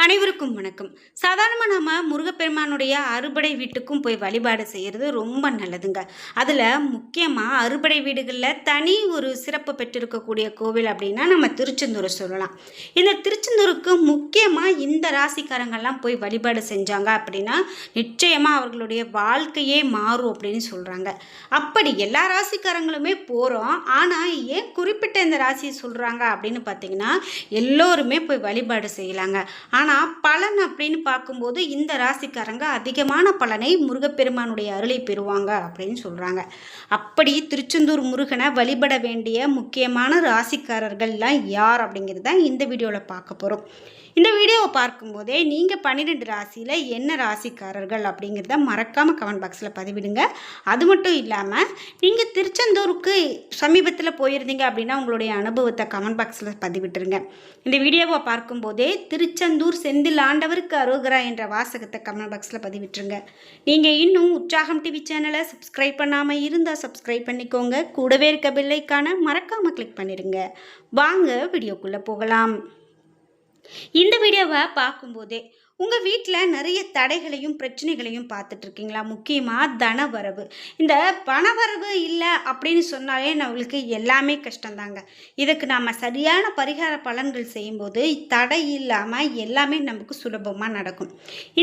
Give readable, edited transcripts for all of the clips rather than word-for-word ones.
அனைவருக்கும் வணக்கம். சாதாரணமாக நம்ம முருகப்பெருமானுடைய அறுபடை வீட்டுக்கும் போய் வழிபாடு செய்கிறது ரொம்ப நல்லதுங்க. அதில் முக்கியமாக அறுபடை வீடுகளில் தனி ஒரு சிறப்பு பெற்றிருக்கக்கூடிய கோவில் அப்படின்னா நம்ம திருச்செந்தூரை சொல்லலாம். இந்த திருச்செந்தூருக்கு முக்கியமாக இந்த ராசிக்காரங்கள்லாம் போய் வழிபாடு செஞ்சாங்க அப்படின்னா நிச்சயமாக அவர்களுடைய வாழ்க்கையே மாறும் அப்படின்னு சொல்கிறாங்க. அப்படி எல்லா ராசிக்காரங்களுமே போகிறோம். ஆனால் ஏன் குறிப்பிட்ட இந்த ராசியை சொல்கிறாங்க அப்படின்னு பார்த்தீங்கன்னா எல்லோருமே போய் வழிபாடு செய்யலாங்க. ஆனால் பலன் அப்படின்னு பார்க்கும்போது இந்த ராசிக்காரங்க அதிகமான பலனை முருகப்பெருமானுடைய அருளை பெறுவாங்க அப்படின்னு சொல்கிறாங்க. அப்படி திருச்செந்தூர் முருகனை வழிபட வேண்டிய முக்கியமான ராசிக்காரர்கள்லாம் யார் அப்படிங்கிறது தான் இந்த வீடியோவில் பார்க்க போகிறோம். இந்த வீடியோவை பார்க்கும்போதே நீங்கள் 12 ராசியில் என்ன ராசிக்காரர்கள் அப்படிங்கிறத மறக்காமல் கமெண்ட் பாக்ஸில் பதிவிடுங்க. அது மட்டும் இல்லாமல் நீங்கள் திருச்செந்தூருக்கு சமீபத்தில் போயிருந்தீங்க அப்படின்னா உங்களுடைய அனுபவத்தை கமெண்ட் பாக்ஸில் பதிவிட்டுருங்க. இந்த வீடியோவை பார்க்கும்போதே திருச்செந்தூர் செந்தில் ஆண்டவருக்கு அரோகரா என்ற வாசகத்தை கமெண்ட் பாக்ஸில் பதிவிட்டுருங்க. நீங்கள் இன்னும் உற்சாகம் டிவி சேனலை சப்ஸ்கிரைப் பண்ணாமல் இருந்தால் சப்ஸ்கிரைப் பண்ணிக்கோங்க. கூடவே இருக்க பெல்லைக்கான மறக்காமல் கிளிக் பண்ணிடுங்க. வாங்க வீடியோக்குள்ளே போகலாம். இந்த வீடியோவை பார்க்கும்போதே உங்கள் வீட்டில் நிறைய தடைகளையும் பிரச்சனைகளையும் பார்த்துட்ருக்கீங்களா? முக்கியமாக தனவரவு. இந்த பணவரவு இல்லை அப்படின்னு சொன்னாலே நம்மளுக்கு எல்லாமே கஷ்டந்தாங்க. இதுக்கு நம்ம சரியான பரிகார பலன்கள் செய்யும்போது தடை இல்லாமல் எல்லாமே நமக்கு சுலபமாக நடக்கும்.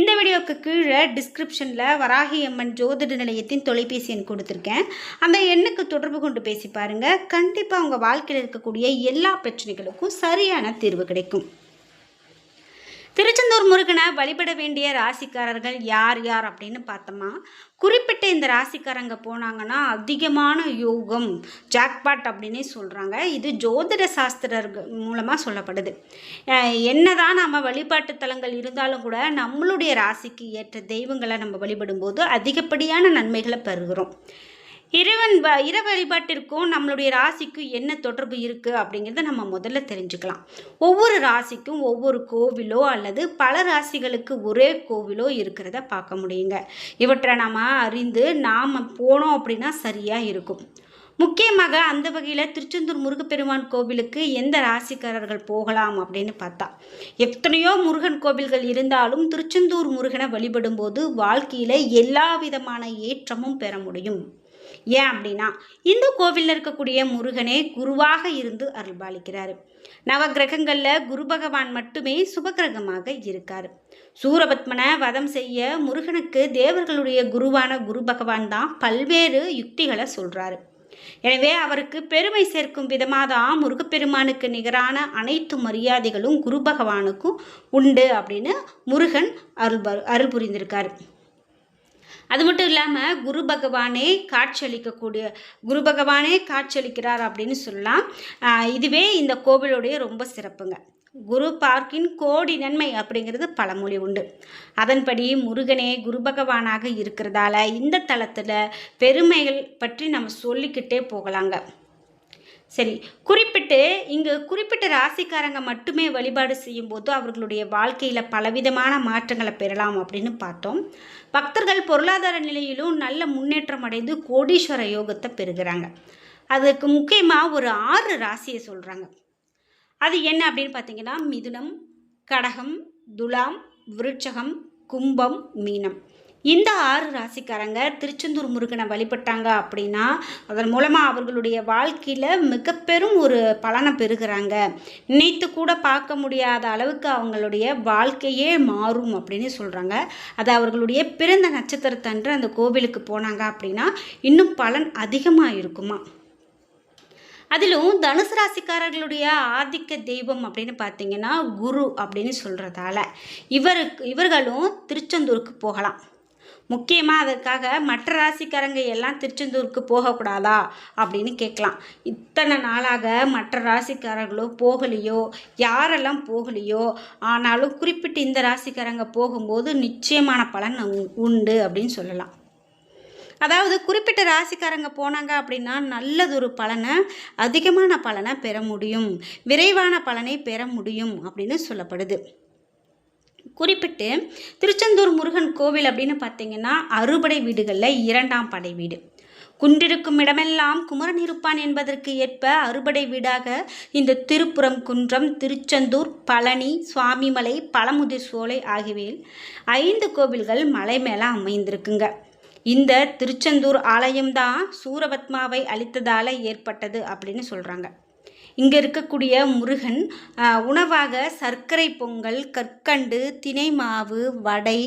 இந்த வீடியோவுக்கு கீழே டிஸ்கிரிப்ஷனில் வராகி அம்மன் ஜோதிட நிலையத்தின் தொலைபேசி எண் கொடுத்துருக்கேன். அந்த எண்ணுக்கு தொடர்பு கொண்டு பேசி பாருங்கள். கண்டிப்பாக உங்கள் வாழ்க்கையில் இருக்கக்கூடிய எல்லா பிரச்சனைகளுக்கும் சரியான தீர்வு கிடைக்கும். திருச்செந்தூர் முருகனை வழிபட வேண்டிய ராசிக்காரர்கள் யார் யார் அப்படின்னு பார்த்தோமா, குறிப்பிட்ட இந்த ராசிக்காரங்க போனாங்கன்னா அதிகமான யோகம், ஜாக்பாட் அப்படின்னே சொல்கிறாங்க. இது ஜோதிட சாஸ்திரர்கள் மூலமாக சொல்லப்படுது. என்னதான் நம்ம வழிபாட்டு தலங்கள் இருந்தாலும் கூட நம்மளுடைய ராசிக்கு ஏற்ற தெய்வங்களை நம்ம வழிபடும்போது அதிகப்படியான நன்மைகளை பெறுகிறோம். இறை வழிபாட்டிற்கும் நம்மளுடைய ராசிக்கும் என்ன தொடர்பு இருக்குது அப்படிங்கிறத நம்ம முதல்ல தெரிஞ்சுக்கலாம். ஒவ்வொரு ராசிக்கும் ஒவ்வொரு கோவிலோ அல்லது பல ராசிகளுக்கு ஒரே கோவிலோ இருக்கிறத பார்க்க முடியுங்க. இவற்றை நாம் அறிந்து நாம் போனோம் அப்படின்னா சரியாக இருக்கும். முக்கியமாக அந்த வகையில் திருச்செந்தூர் முருகப்பெருமான் கோவிலுக்கு எந்த ராசிக்காரர்கள் போகலாம் அப்படின்னு பார்த்தா, எத்தனையோ முருகன் கோவில்கள் இருந்தாலும் திருச்செந்தூர் முருகனை வழிபடும்போது வாழ்க்கையில் எல்லா விதமான ஏற்றமும் பெற முடியும். ஏன் அப்படின்னா இந்த கோவிலில் இருக்கக்கூடிய முருகனே குருவாக இருந்து அருள்பாலிக்கிறார். நவகிரகங்களில் குரு பகவான் மட்டுமே சுபகிரகமாக இருக்கார். சூரபத்மனை வதம் செய்ய முருகனுக்கு தேவர்களுடைய குருவான குரு பகவான் தான் பல்வேறு யுக்திகளை சொல்கிறாரு. எனவே அவருக்கு பெருமை சேர்க்கும் விதமாக தான் முருகப்பெருமானுக்கு நிகரான அனைத்து மரியாதைகளும் குரு பகவானுக்கும் உண்டு அப்படின்னு முருகன் அருள் புரிந்திருக்காரு. அது மட்டும் இல்லாமல் குரு பகவானே காட்சியளிக்கிறார் அப்படின்னு சொல்லலாம். இதுவே இந்த கோவிலுடைய ரொம்ப சிறப்புங்க. குரு பார்க்கின் கோடி நன்மை அப்படிங்கிறது பழமொழி உண்டு. அதன்படி முருகனே குரு பகவானாக இருக்கிறதால இந்த தலத்தில் பெருமைகள் பற்றி நம்ம சொல்லிக்கிட்டே போகலாங்க. சரி, குறிப்பிட்ட ராசிக்காரங்க மட்டுமே வழிபாடு செய்யும்போது அவர்களுடைய வாழ்க்கையில் பலவிதமான மாற்றங்களை பெறலாம் அப்படின்னு பார்த்தோம். பக்தர்கள் பொருளாதார நிலையிலும் நல்ல முன்னேற்றம் அடைந்து கோடீஸ்வர யோகத்தை பெறுகிறாங்க. அதுக்கு முக்கியமாக ஒரு 6 ராசியை சொல்கிறாங்க. அது என்ன அப்படின்னு பார்த்தீங்கன்னா மிதுனம், கடகம், துலாம், விருட்சகம், கும்பம், மீனம். இந்த 6 ராசிக்காரங்க திருச்செந்தூர் முருகனை வழிபட்டாங்க அப்படின்னா அதன் மூலமாக அவர்களுடைய வாழ்க்கையில் மிக பெரும் ஒரு பலனை பெறுகிறாங்க. நினைத்து கூட பார்க்க முடியாத அளவுக்கு அவங்களுடைய வாழ்க்கையே மாறும் அப்படின்னு சொல்கிறாங்க. அது அவர்களுடைய பிறந்த நட்சத்திரத்தன்று அந்த கோவிலுக்கு போனாங்க அப்படின்னா இன்னும் பலன் அதிகமாக இருக்குமா. அதிலும் தனுசு ராசிக்காரர்களுடைய ஆதிக்க தெய்வம் அப்படின்னு பார்த்தீங்கன்னா குரு அப்படின்னு சொல்கிறதால இவர்களும் திருச்செந்தூருக்கு போகலாம். முக்கியமாக அதற்காக மற்ற ராசிக்காரங்க எல்லாம் திருச்செந்தூருக்கு போகக்கூடாதா அப்படின்னு கேட்கலாம். இத்தனை நாளாக மற்ற ராசிக்காரர்களோ போகலையோ, யாரெல்லாம் போகலையோ, ஆனாலும் குறிப்பிட்டு இந்த ராசிக்காரங்க போகும்போது நிச்சயமான பலன் உண்டு அப்படின்னு சொல்லலாம். அதாவது குறிப்பிட்ட ராசிக்காரங்க போனாங்க அப்படின்னா நல்லதொரு பலனை, அதிகமான பலனை பெற முடியும், விரைவான பலனை பெற முடியும் அப்படின்னு சொல்லப்படுது. குறிப்பிட்டு திருச்செந்தூர் முருகன் கோவில் அப்படின்னு பார்த்தீங்கன்னா அறுபடை வீடுகளில் 2ஆம் படை வீடு. குன்றிருக்கும் இடமெல்லாம் குமரன் இருப்பான் என்பதற்கு ஏற்ப அறுபடை வீடாக இந்த திருப்புறம் குன்றம், திருச்செந்தூர், பழனி, சுவாமிமலை, பழமுதிர் சோலை ஆகியவையில் 5 கோவில்கள் மலை மேலே அமைந்திருக்குங்க. இந்த திருச்செந்தூர் ஆலயம்தான் சூரபத்மாவை அழித்ததால் ஏற்பட்டது அப்படின்னு சொல்கிறாங்க. இங்கே இருக்கக்கூடிய முருகன் உணவாக சர்க்கரை பொங்கல், கற்கண்டு, தினை மாவு, வடை,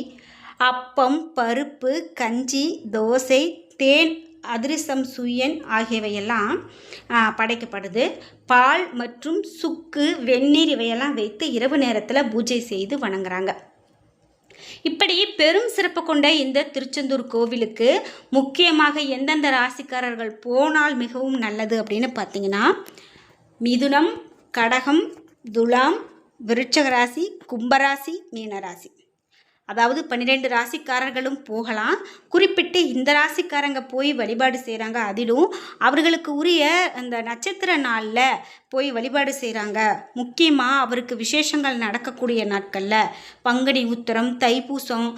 அப்பம், பருப்பு, கஞ்சி, தோசை, தேன், அதிரசம், சுயன் ஆகியவையெல்லாம் படைக்கப்படுது. பால் மற்றும் சுக்கு, வெந்நீர் இவையெல்லாம் வைத்து இரவு நேரத்தில் பூஜை செய்து வணங்குறாங்க. இப்படி பெரும் சிறப்பு கொண்ட இந்த திருச்செந்தூர் கோவிலுக்கு முக்கியமாக எந்தெந்த ராசிக்காரர்கள் போனால் மிகவும் நல்லது அப்படின்னு பார்த்தீங்கன்னா, மிதுனம், கடகம், துலாம், விருட்சக ராசி, கும்பராசி, மீனராசி. அதாவது 12 ராசிக்காரர்களும் போகலாம். குறிப்பிட்டு இந்த ராசிக்காரங்க போய் வழிபாடு செய்கிறாங்க. அதிலும் அவர்களுக்கு உரிய அந்த நட்சத்திர நாளில் போய் வழிபாடு செய்கிறாங்க. முக்கியமாக அவருக்கு விசேஷங்கள் நடக்கக்கூடிய நாட்களில் பங்குனி உத்திரம், தைப்பூசம்,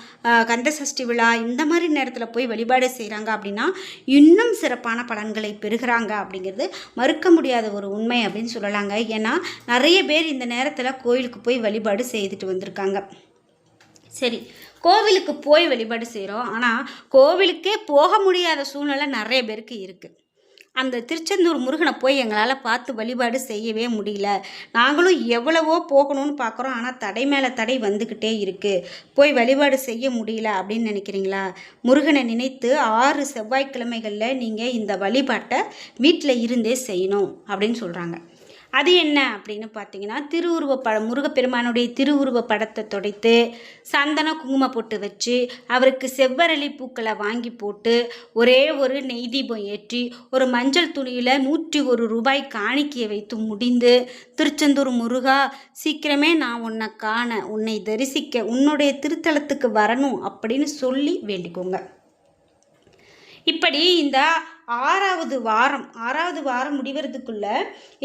கந்தசஷ்டி விழா இந்த மாதிரி நேரத்தில் போய் வழிபாடு செய்கிறாங்க அப்படின்னா இன்னும் சிறப்பான பலன்களை பெறுகிறாங்க அப்படிங்கிறது மறுக்க முடியாத ஒரு உண்மை அப்படின்னு சொல்லலாங்க. ஏன்னா நிறைய பேர் இந்த நேரத்தில் கோயிலுக்கு போய் வழிபாடு செய்துட்டு வந்திருக்காங்க. சரி, கோவிலுக்கு போய் வழிபாடு செய்கிறோம். ஆனால் கோவிலுக்கே போக முடியாத சூழ்நிலை நிறைய பேருக்கு இருக்குது. அந்த திருச்செந்தூர் முருகனை போய் எங்களால் பார்த்து வழிபாடு செய்யவே முடியல. நாங்களும் எவ்வளவோ போகணும்னு பார்க்குறோம், ஆனால் தடை மேலே தடை வந்துக்கிட்டே இருக்குது, போய் வழிபாடு செய்ய முடியல அப்படின்னு நினைக்கிறீங்களா? முருகனை நினைத்து 6 செவ்வாய்க்கிழமைகளில் நீங்கள் இந்த வழிபாட்டை வீட்டில் இருந்தே செய்யணும் அப்படின்னு சொல்கிறாங்க. அது என்ன அப்படின்னு பார்த்தீங்கன்னா, முருகப்பெருமானுடைய திருவுருவ படத்தை துடைத்து சந்தன குங்குமம் போட்டு வச்சு அவருக்கு செவ்வரளி பூக்களை வாங்கி போட்டு ஒரே ஒரு நெய் தீபம் ஏற்றி ஒரு மஞ்சள் துணியில் 101 ரூபாய் காணிக்கையை வைத்து முடிந்து, திருச்செந்தூர் முருகா சீக்கிரமே நான் உன்னை காண, உன்னை தரிசிக்க, உன்னுடைய திருத்தலத்துக்கு வரணும் அப்படின்னு சொல்லி வேண்டிக்கோங்க. இப்படி இந்த 6வது வாரம் முடிவதுக்குள்ள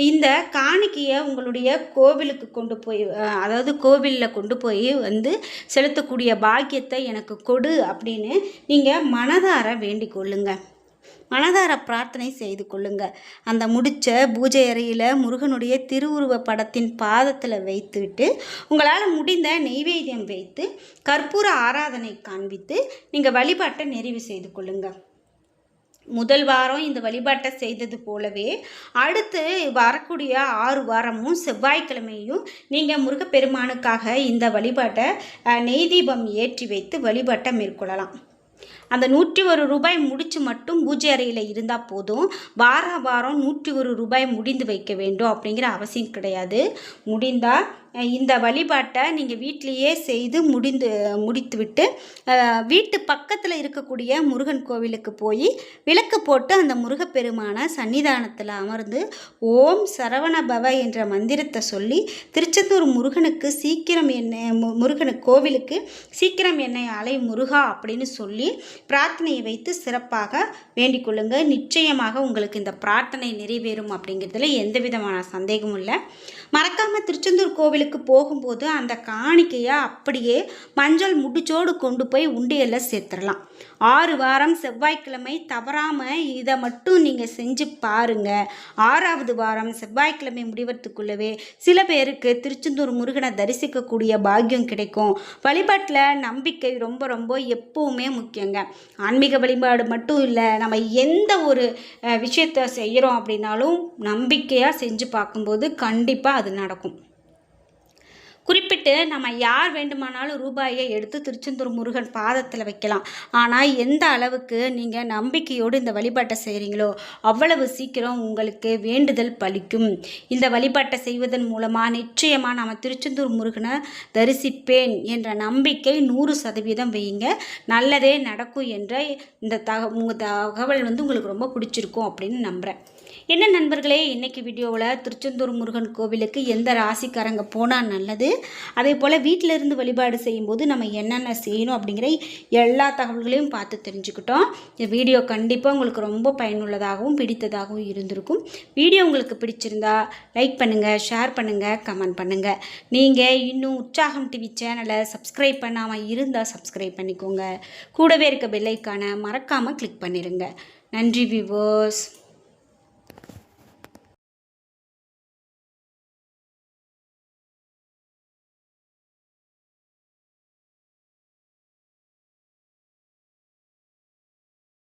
இந்த காணிக்கையை உங்களுடைய கோவிலுக்கு கொண்டு போய், அதாவது கோவிலில் கொண்டு போய் வந்து செலுத்தக்கூடிய பாக்கியத்தை எனக்கு கொடு அப்படின்னு நீங்கள் மனதார வேண்டிக் கொள்ளுங்க. மனதார பிரார்த்தனை செய்து கொள்ளுங்க. அந்த முடிச்ச பூஜை அறையில் முருகனுடைய திருவுருவ படத்தின் பாதத்தில் வைத்துவிட்டு உங்களால் முடிந்த நெய்வேத்தியம் வைத்து கற்பூர ஆராதனை காண்பித்து நீங்கள் வழிபாட்டை நிறைவு செய்து கொள்ளுங்க. முதல் வாரம் இந்த வழிபாட்டை செய்தது போலவே அடுத்து வரக்கூடிய 6 வாரமும் செவ்வாய்க்கிழமையும் நீங்கள் முருகப்பெருமானுக்காக இந்த வழிபாட்டை நெய் தீபம் ஏற்றி வைத்து வழிபாட்டை மேற்கொள்ளலாம். அந்த 101 ரூபாய் முடிச்சு மட்டும் பூஜை அறையில் இருந்தால் போதும். வாரம் 101 ரூபாய் முடிந்து வைக்க வேண்டும் அப்படிங்கிற அவசியம் கிடையாது. முடிந்தால் இந்த வழிபாட்டை நீங்கள் வீட்டிலையே செய்து முடித்துவிட்டு வீட்டு பக்கத்தில் இருக்கக்கூடிய முருகன் கோவிலுக்கு போய் விளக்கு போட்டு அந்த முருகப்பெருமான சன்னிதானத்தில் அமர்ந்து ஓம் சரவண பவ என்ற மந்திரத்தை சொல்லி திருச்செந்தூர் முருகனுக்கு கோவிலுக்கு சீக்கிரம் என்னை அலை முருகா அப்படின்னு சொல்லி பிரார்த்தனையை வைத்து சிறப்பாக வேண்டிக் கொள்ளுங்க. நிச்சயமாக உங்களுக்கு இந்த பிரார்த்தனை நிறைவேறும் அப்படிங்கிறதுல எந்த விதமான சந்தேகமும் இல்லை. மறக்காமல் திருச்செந்தூர் கோவிலுக்கு போகும்போது அந்த காணிக்கையை அப்படியே மஞ்சள் முடிச்சோடு கொண்டு போய் உண்டியலில் சேர்த்துடலாம். 6 வாரம் செவ்வாய்க்கிழமை தவறாமல் இதை மட்டும் நீங்கள் செஞ்சு பாருங்கள். 6வது வாரம் செவ்வாய்க்கிழமை முடிவதுக்குள்ளவே சில பேருக்கு திருச்செந்தூர் முருகனை தரிசிக்கக்கூடிய பாக்கியம் கிடைக்கும். வழிபாட்டில் நம்பிக்கை ரொம்ப ரொம்ப எப்பவுமே முக்கியங்க. ஆன்மீக வழிபாடு மட்டும் இல்லை, நம்ம எந்த ஒரு விஷயத்தை செய்கிறோம் அப்படின்னாலும் நம்பிக்கையாக செஞ்சு பார்க்கும்போது கண்டிப்பாக அது நடக்கும். குறிப்பிட்டு நம்ம யார் வேண்டுமானாலும் ரூபாயை எடுத்து திருச்செந்தூர் முருகன் பாதத்தில் வைக்கலாம். ஆனால் எந்த அளவுக்கு நீங்கள் நம்பிக்கையோடு இந்த வழிபாட்டை செய்கிறீங்களோ அவ்வளவு சீக்கிரம் உங்களுக்கு வேண்டுதல் பலிக்கும். இந்த வழிபாட்டை செய்வதன் மூலமாக நிச்சயமாக நம்ம திருச்செந்தூர் முருகனை தரிசிப்பேன் என்ற நம்பிக்கை 100% வையுங்க. நல்லதே நடக்கும் என்ற இந்த தகவல் உங்களுக்கு ரொம்ப பிடிச்சிருக்கும் அப்படின்னு நம்புகிறேன். என்ன நண்பர்களே, இன்றைக்கி வீடியோவில் திருச்செந்தூர் முருகன் கோவிலுக்கு எந்த ராசிக்காரங்க போனால் நல்லது, அதே போல் வீட்டில் இருந்து வழிபாடு செய்யும்போது நம்ம என்னென்ன செய்யணும் அப்படிங்கிற எல்லா தகவல்களையும் பார்த்து தெரிஞ்சுக்கிட்டோம். இந்த வீடியோ கண்டிப்பாக உங்களுக்கு ரொம்ப பயனுள்ளதாகவும் பிடித்ததாகவும் இருந்திருக்கும். வீடியோ உங்களுக்கு பிடிச்சிருந்தா லைக் பண்ணுங்கள், ஷேர் பண்ணுங்கள், கமெண்ட் பண்ணுங்கள். நீங்கள் இன்னும் உற்சாகம் டிவி சேனலை சப்ஸ்கிரைப் பண்ணாமல் இருந்தால் சப்ஸ்கிரைப் பண்ணிக்கோங்க. கூடவே இருக்க பெல் ஐக்கானை மறக்காமல் கிளிக் பண்ணிடுங்க. நன்றி வியூவர்ஸ்.